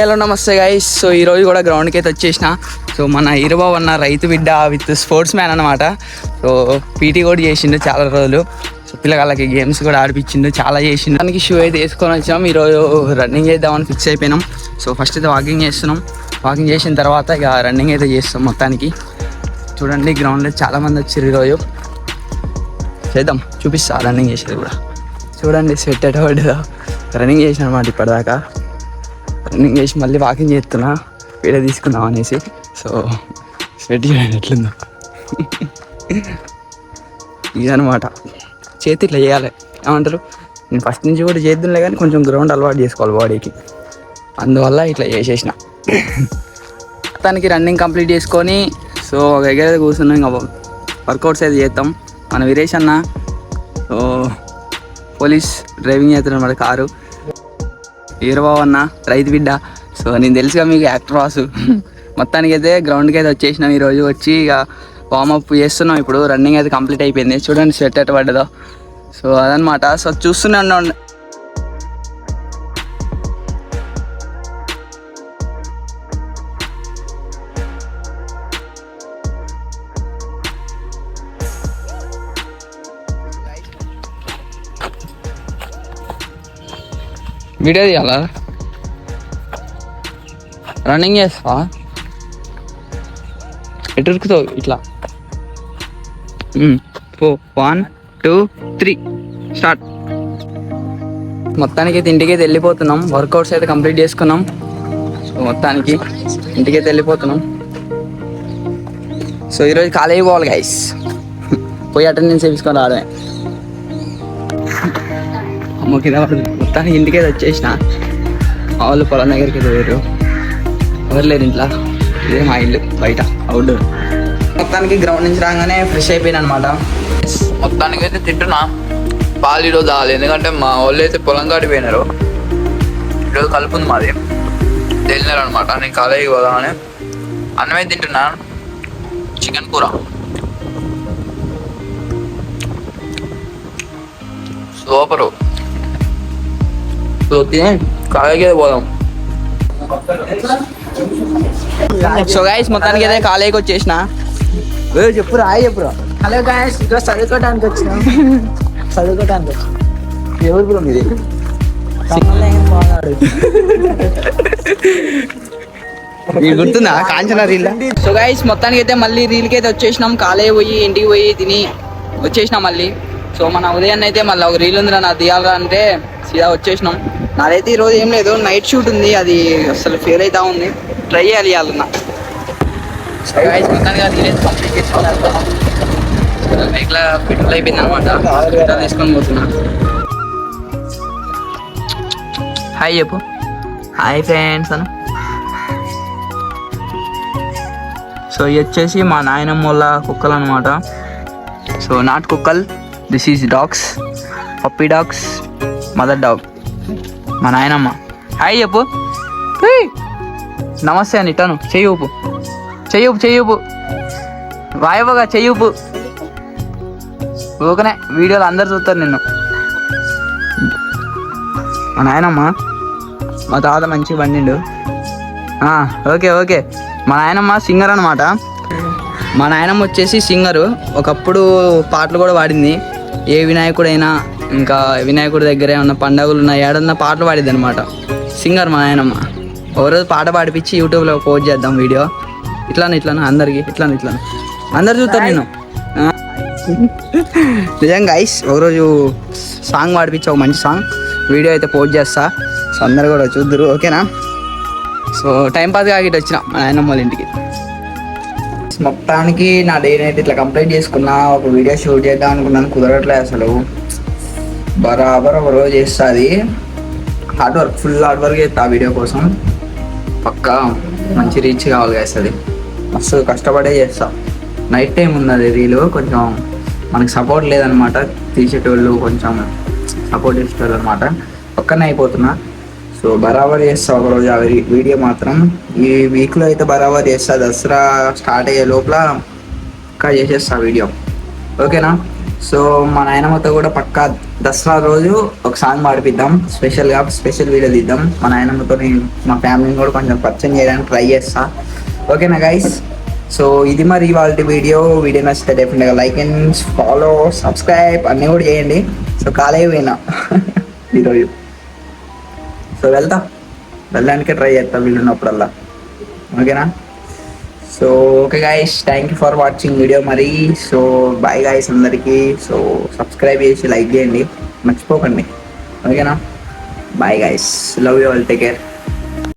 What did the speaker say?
Hello నమస్తే guys. So ఈరోజు కూడా గ్రౌండ్కి అయితే వచ్చేసిన. సో మన హీరోబాబు అన్న రైతు బిడ్డ విత్ స్పోర్ట్స్ మ్యాన్ అనమాట. సో పీటీ కూడా చేసిండు చాలా రోజులు. సో పిల్లగాళ్ళకి గేమ్స్ కూడా ఆడిపించిండు, చాలా చేసిండు. దానికి షూ అయితే వేసుకొని వచ్చాం. ఈరోజు రన్నింగ్ చేద్దామని ఫిక్స్ అయిపోయినాం. సో ఫస్ట్ అయితే వాకింగ్ చేస్తున్నాం. వాకింగ్ చేసిన తర్వాత ఇక రన్నింగ్ అయితే చేస్తాం. మొత్తానికి చూడండి గ్రౌండ్లో చాలామంది వచ్చారు ఈరోజు. చేద్దాం, చూపిస్తా రన్నింగ్ చేసేది కూడా. చూడండి స్వెట్ ఎట పడ్డదో. రన్నింగ్ చేసిన అనమాట ఇప్పటిదాకా. రన్నింగ్ చేసి మళ్ళీ వాకింగ్ చేస్తున్నా వీడియో తీసుకుందాం అనేసి. సో స్వెట్ చేయండి ఎట్లుందో ఇదనమాట. చేతి ఇట్లా చేయాలి, ఏమంటారు, నేను ఫస్ట్ నుంచి కూడా చేద్దాంలే కానీ కొంచెం గ్రౌండ్ అలవాటు చేసుకోవాలి బాడీకి, అందువల్ల ఇట్లా చేసేసిన. మొత్తానికి రన్నింగ్ కంప్లీట్ చేసుకొని సో ఒక దగ్గర కూర్చున్నాం. ఇంకా వర్కౌట్స్ అయితే చేస్తాం. మన వీరేష్ అన్న సో పోలీస్ డ్రైవింగ్ చేస్తున్నాడు అన్నమాట కారు. హీరోబాబు అన్న రైతు బిడ్డ. సో నేను తెలుసుగా మీకు యాక్టర్ వాసు. మొత్తానికి అయితే గ్రౌండ్కి అయితే వచ్చేసినాం. ఈరోజు వచ్చి ఇక వార్మప్ చేస్తున్నాం. ఇప్పుడు రన్నింగ్ అయితే కంప్లీట్ అయిపోయింది. చూడండి స్వెట్ ఎట్ట పడ్డదో. సో అదనమాట. సో చూస్తూనే ఉన్నాం. వీడియో తీయాలా? రన్నింగ్ చేస్తా ఎటు ఉరుకుతావు ఇట్లా. 4 1 2 3 స్టార్ట్. మొత్తానికి అయితే ఇంటికైతే వెళ్ళిపోతున్నాం. వర్కౌట్స్ అయితే కంప్లీట్ చేసుకున్నాం. సో మొత్తానికి ఇంటికైతే వెళ్ళిపోతున్నాం. సో ఈరోజు కాలేజీ పోవాలి గైస్. పోయి అటెండెన్స్ వేసుకొని రావడమే. మొత్తానికి ఇంటికైతే వచ్చేసిన. మా వాళ్ళు పొలం దగ్గరికి అయితే పోయారు. ఎవరు లేరు ఇంట్లో. ఇదే మా ఇల్లు, బయట అవుట్డోర్. మొత్తానికి గ్రౌండ్ నుంచి రాగానే ఫ్రెష్ అయిపోయినా అనమాట. మొత్తానికి అయితే తింటున్నా. పాలు ఈరోజు తాగాలి, ఎందుకంటే మా వాళ్ళు అయితే పొలం కాడికి పోయినారు. ఈరోజు కలుపుంది మాది, తెలినారు అనమాట. నేను కాలేజీకి పోదామని అన్నమే తింటున్నా. చికెన్ కూర సూపరు. సో తినే కాలేజీకి పోదాం. సో గైస్ మొత్తానికి అయితే కాలేజీకి వచ్చేసిన. చెప్పురా చెప్పురా. హలో గైస్, ఇక్కడ చదువుకోవడానికి వచ్చినాం. చదువుకోవడానికి వచ్చినాం. ఎవరు బ్రో మీది? మీరు గుర్తుందా కాంచనా రీల్? సో గైస్ మొత్తానికి అయితే మళ్ళీ రీల్కి అయితే వచ్చేసినాం. కాలేజీ పోయి ఇంటికి పోయి తిని వచ్చేసినాం మళ్ళీ. సో మన ఉదయాన్ని అయితే మళ్ళీ ఒక రీల్ ఉందిరా నా తీయాలరా అంటే సీదా వచ్చేసినాం. నాదైతే ఈరోజు ఏం లేదు, నైట్ షూట్ ఉంది. అది అసలు ఫెయిల్ అవుతా ఉంది. ట్రై చేయాలి ఇవ్వాలన్నా. సో గైస్ మొత్తానికి రీల్ అయితే కంప్లీట్ చేసుకోవాలి. బైక్లో పెట్రోల్ అయిపోయింది అనమాట. పెట్రోల్ తీసుకొని పోతున్నా. హాయ్ చెప్పు. హాయ్ ఫ్రెండ్స్ అను. సో ఇది వచ్చేసి మా నాయనమ్మ వాళ్ళ కుక్కలు అనమాట. So not Kukkal, this is dogs, puppy dogs, mother dog. మా నాయనమ్మ. హాయ్ చెప్పు. నమస్తే అని ఇట్టాను. చెయ్యి ఊపు, చెయ్యి ఊపు, చెయ్యి ఊపు. వాయవగా చెయ్యి ఊపు. ఓకేనే, వీడియోలు అందరు చూస్తారు నిన్ను. మా నాయనమ్మ. మా తాత మంచిగా పండిండు. Okay okay. మా నాయనమ్మ సింగర్ అనమాట. మా నాయనమ్మ వచ్చేసి సింగరు. ఒకప్పుడు పాటలు కూడా పాడింది. ఏ వినాయకుడైనా, ఇంకా వినాయకుడి దగ్గర ఏమన్నా పండుగలు ఉన్న ఏడన్నా పాటలు పాడిద్ది అనమాట. సింగర్ మా నాయనమ్మ. ఒకరోజు పాట పాడిపించి యూట్యూబ్లో పోస్ట్ చేద్దాం వీడియో. ఇట్లానే అందరికి ఇట్లానే అందరు చూస్తారు నేను. నిజంగా గైస్ ఒకరోజు సాంగ్ పాడిపించి ఒక మంచి సాంగ్ వీడియో అయితే పోస్ట్ చేస్తా. సో అందరు కూడా చూద్దరు, ఓకేనా? సో టైంపాస్ కాగిట్ వచ్చిన మా నాయనమ్మ వాళ్ళ ఇంటికి. మొత్తానికి నా డే నైట్ ఇట్లా కంప్లీట్ చేసుకున్నా. ఒక వీడియో షూట్ చేద్దాం అనుకున్నాను, కుదరట్లేదు అసలు. బరాబర్ ఒక రోజు చేస్తుంది. Hard work, full hard work చేస్తా ఆ వీడియో కోసం. పక్కా మంచి రీచ్ కావాలి వస్తుంది. మస్తు కష్టపడే చేస్తా. నైట్ టైం ఉన్నది రీలు, కొంచెం మనకి సపోర్ట్ లేదనమాట. తీసేటోళ్ళు కొంచెం సపోర్ట్ చేసేటోళ్ళు అనమాట. పక్కనే అయిపోతున్నా. సో బరాబర్ చేస్తా ఒకరోజు ఆ వీడియో మాత్రం. ఈ వీక్లో అయితే బరాబర్ చేస్తా. దసరా స్టార్ట్ అయ్యే లోపల పక్కా చేసేస్తా వీడియో, ఓకేనా? సో మా నాయనమ్మతో కూడా పక్కా దసరా రోజు ఒక సాంగ్ పాడిపిద్దాం, స్పెషల్ వీడియో తీద్దాం. మా నాయనమ్మతో నేను మా ఫ్యామిలీని కూడా కొంచెం పరిచయం చేయడానికి ట్రై చేస్తా. ఓకేనా గైస్? సో ఇది మరి ఇవాళ వీడియో నచ్చితే డెఫినెట్గా లైక్ అండ్ ఫాలో, సబ్స్క్రైబ్ అన్నీ కూడా చేయండి. సో కాలేజ్ పోయినా ఈరోజు, సో వెళ్ళడానికే ట్రై చేస్తా వీలున్నప్పుడల్లా. ఓకేనా? So okay guys, thank you for watching video మరి. సో బాయ్ గైస్ అందరికీ. సో సబ్స్క్రైబ్ చేసి లైక్ చేయండి మర్చిపోకండి. ఓకేనా? Bye guys, love you all, take care.